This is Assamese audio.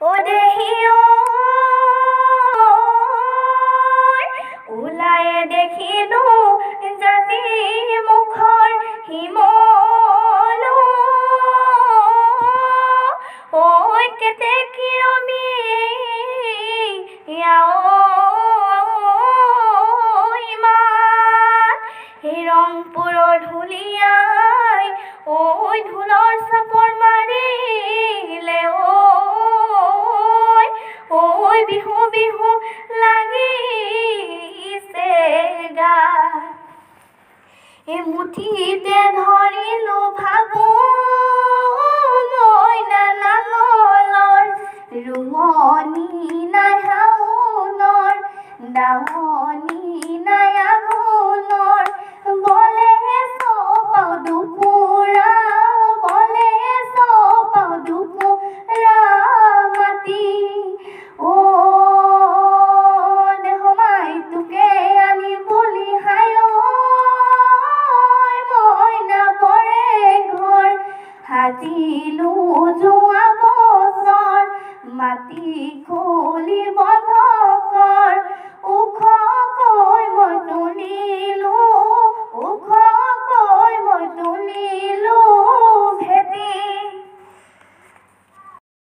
ও দেহি ওলাই দেখিলো জাতি মুখৰ হিমলো ঐ কেতেকী ৰমি ইমান ৰংপুৰৰ ঢুলীয়াই ঐ ঢোলৰ চাপৰ মাৰিলে ঐ বিহু বিহু লাগিছে গাত মুঠিতে ধৰিলো ভাবো মই নাঙলৰ ৰুঙনি নাই হাউনৰ দাৱনি